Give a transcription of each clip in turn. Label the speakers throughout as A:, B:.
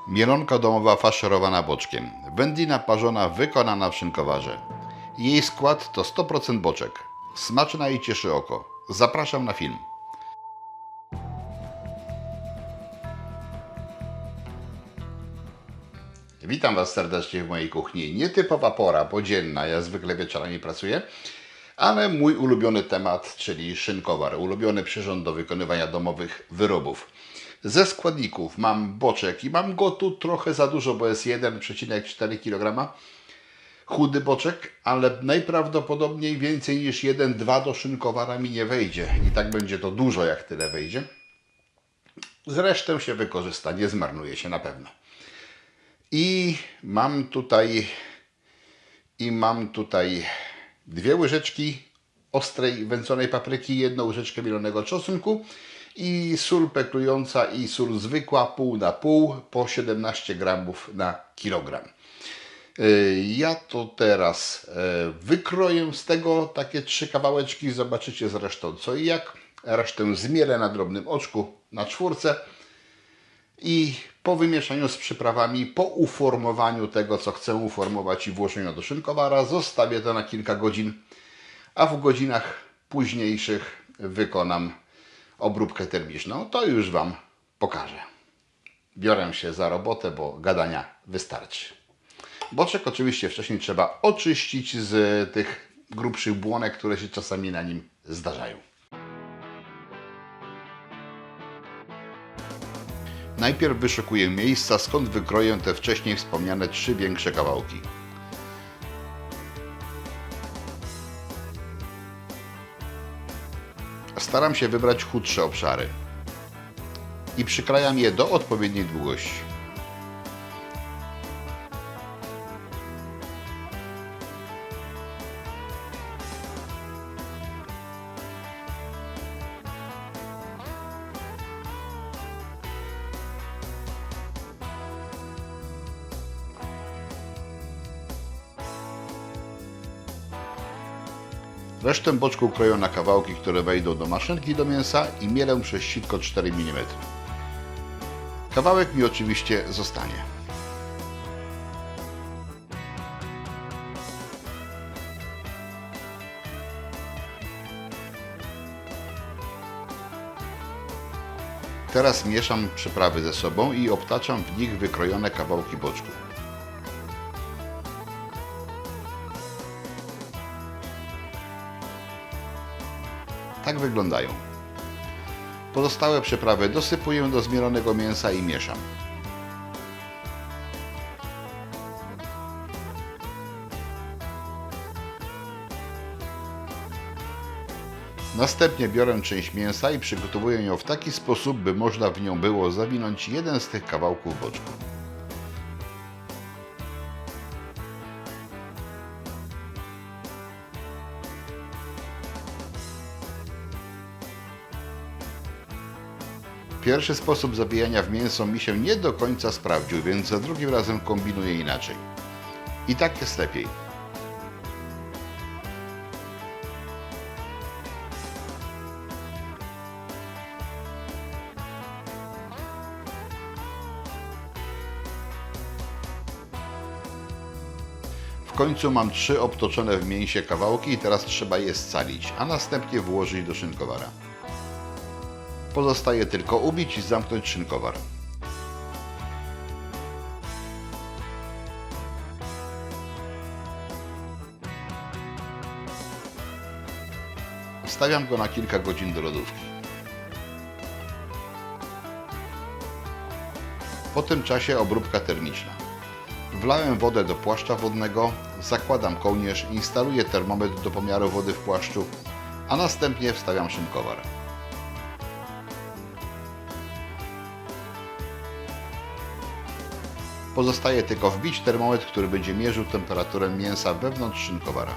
A: Mielonka domowa faszerowana boczkiem. Wędlina parzona wykonana w szynkowarze. Jej skład to 100% boczek. Smaczna i cieszy oko. Zapraszam na film. Witam Was serdecznie w mojej kuchni. Nietypowa pora, bo dzienna. Ja zwykle wieczorami pracuję. Ale mój ulubiony temat, czyli szynkowar. Ulubiony przyrząd do wykonywania domowych wyrobów. Ze składników mam boczek i mam go tu trochę za dużo, bo jest 1,4 kg. Chudy boczek, ale najprawdopodobniej więcej niż 1-2 do szynkowara mi nie wejdzie. I tak będzie to dużo, jak tyle wejdzie. Zresztą się wykorzysta, nie zmarnuje się na pewno. I mam tutaj 2 łyżeczki ostrej wędzonej papryki, 1 łyżeczkę mielonego czosnku i sól peklująca i sól zwykła pół na pół po 17 gramów na kilogram. Ja to teraz wykroję z tego takie 3 kawałeczki, zobaczycie zresztą co i jak. Resztę zmielę na drobnym oczku na 4 i po wymieszaniu z przyprawami, po uformowaniu tego, co chcę uformować i włożeniu do szynkowara, zostawię to na kilka godzin, a w godzinach późniejszych wykonam obróbkę termiczną. To już Wam pokażę. Biorę się za robotę, bo gadania wystarczy. Boczek oczywiście wcześniej trzeba oczyścić z tych grubszych błonek, które się czasami na nim zdarzają. Najpierw wyszukuję miejsca, skąd wykroję te wcześniej wspomniane 3 większe kawałki. Staram się wybrać chudsze obszary i przykrajam je do odpowiedniej długości. Resztę boczku kroję na kawałki, które wejdą do maszynki do mięsa i mielę przez sitko 4 mm. Kawałek mi oczywiście zostanie. Teraz mieszam przyprawy ze sobą i obtaczam w nich wykrojone kawałki boczku. Tak wyglądają. Pozostałe przyprawy dosypuję do zmielonego mięsa i mieszam. Następnie biorę część mięsa i przygotowuję ją w taki sposób, by można w nią było zawinąć jeden z tych kawałków boczku. Pierwszy sposób zawijania w mięso mi się nie do końca sprawdził, więc za drugim razem kombinuję inaczej. I tak jest lepiej. W końcu mam 3 obtoczone w mięsie kawałki i teraz trzeba je scalić, a następnie włożyć do szynkowara. Pozostaje tylko ubić i zamknąć szynkowar. Wstawiam go na kilka godzin do lodówki. Po tym czasie obróbka termiczna. Wlałem wodę do płaszcza wodnego, zakładam kołnierz, instaluję termometr do pomiaru wody w płaszczu, a następnie wstawiam szynkowar. Pozostaje tylko wbić termometr, który będzie mierzył temperaturę mięsa wewnątrz szynkowara.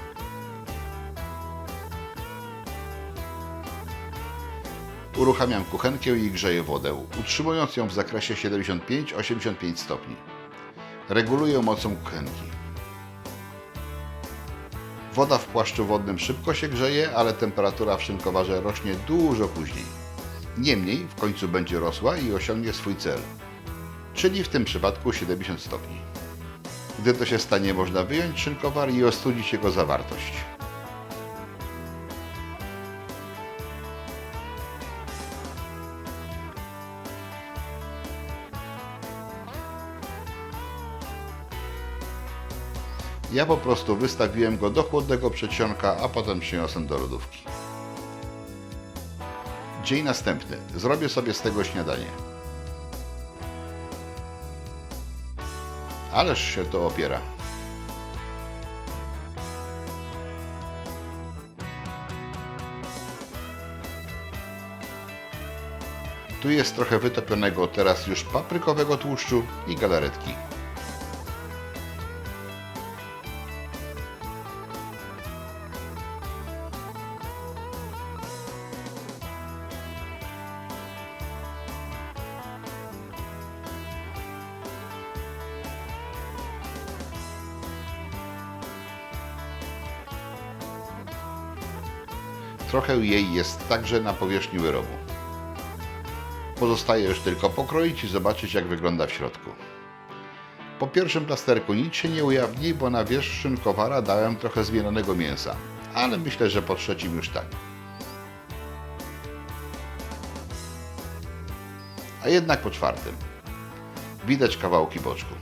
A: Uruchamiam kuchenkę i grzeję wodę, utrzymując ją w zakresie 75-85 stopni. Reguluję mocą kuchenki. Woda w płaszczu wodnym szybko się grzeje, ale temperatura w szynkowarze rośnie dużo później. Niemniej w końcu będzie rosła i osiągnie swój cel. czyli w tym przypadku 70 stopni. Gdy to się stanie, można wyjąć szynkowar i ostudzić jego zawartość. Ja po prostu wystawiłem go do chłodnego przedsionka, a potem przyniosłem do lodówki. Dzień następny. Zrobię sobie z tego śniadanie. Ależ się to opiera. Tu jest trochę wytopionego teraz już paprykowego tłuszczu i galaretki. Trochę jej jest także na powierzchni wyrobu. Pozostaje już tylko pokroić i zobaczyć, jak wygląda w środku. Po pierwszym plasterku nic się nie ujawni, bo na wierzch szynkowara dałem trochę zmielonego mięsa, ale myślę, że po trzecim już tak. A jednak po czwartym widać kawałki boczku.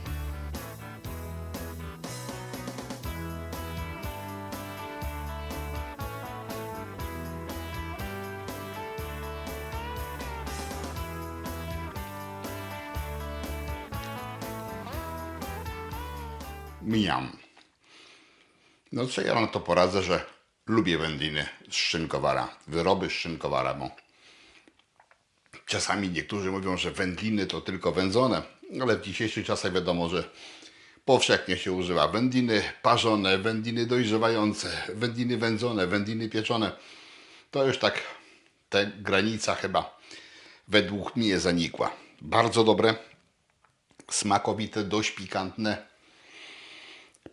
A: Miam. No co ja na to poradzę, że lubię wędliny z szynkowara, wyroby z szynkowara, bo czasami niektórzy mówią, że wędliny to tylko wędzone, ale w dzisiejszych czasach wiadomo, że powszechnie się używa wędliny parzone, wędliny dojrzewające, wędliny wędzone, wędliny pieczone. To już tak ta granica chyba według mnie zanikła. Bardzo dobre, smakowite, dość pikantne.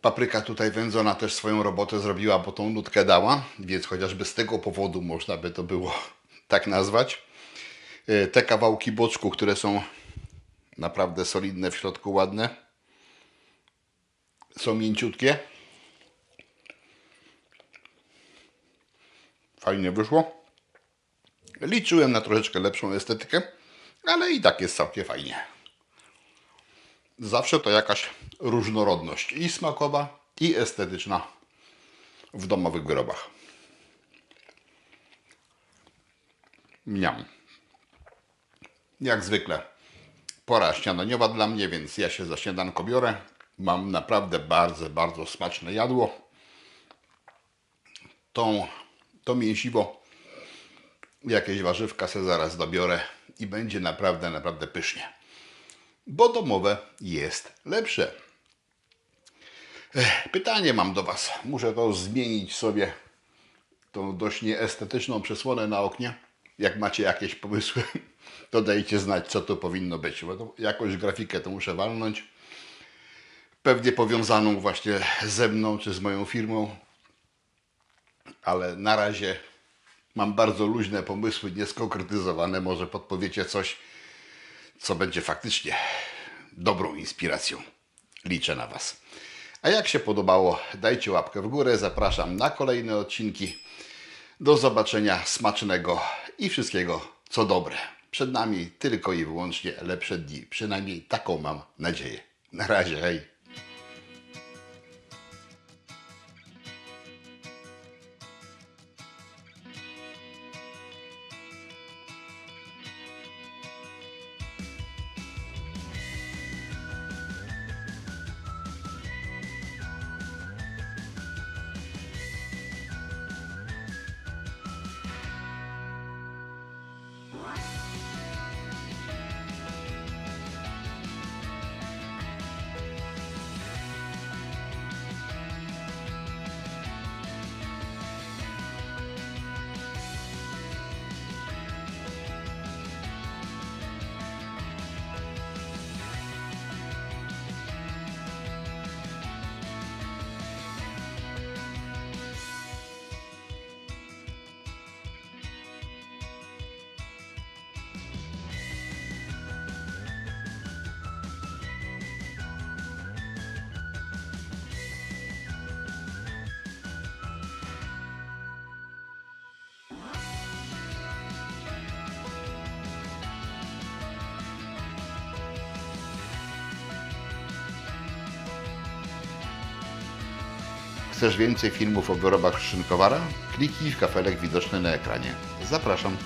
A: Papryka tutaj wędzona też swoją robotę zrobiła, bo tą nutkę dała, więc chociażby z tego powodu można by to było tak nazwać. Te kawałki boczku, które są naprawdę solidne, w środku ładne, są mięciutkie. Fajnie wyszło. Liczyłem na troszeczkę lepszą estetykę, ale i tak jest całkiem fajnie. Zawsze to jakaś różnorodność i smakowa, i estetyczna w domowych wyrobach. Miam. Jak zwykle pora śniadaniowa dla mnie, więc ja się za śniadanko biorę. Mam naprawdę bardzo, bardzo smaczne jadło. To mięsiwo, jakieś warzywka se zaraz dobiorę i będzie naprawdę, naprawdę pysznie. Bo domowe jest lepsze. Pytanie mam do Was. Muszę to zmienić sobie, tą dość nieestetyczną przesłonę na oknie. Jak macie jakieś pomysły, to dajcie znać, co to powinno być. Bo to jakąś grafikę to muszę walnąć. Pewnie powiązaną właśnie ze mną czy z moją firmą. Ale na razie mam bardzo luźne pomysły, nieskonkretyzowane. Może podpowiecie coś, co będzie faktycznie dobrą inspiracją. Liczę na Was. A jak się podobało, dajcie łapkę w górę. Zapraszam na kolejne odcinki. Do zobaczenia, smacznego i wszystkiego, co dobre. Przed nami tylko i wyłącznie lepsze dni. Przynajmniej taką mam nadzieję. Na razie, hej. Chcesz więcej filmów o wyrobach Szynkowara? Kliknij w kafelek widoczny na ekranie. Zapraszam.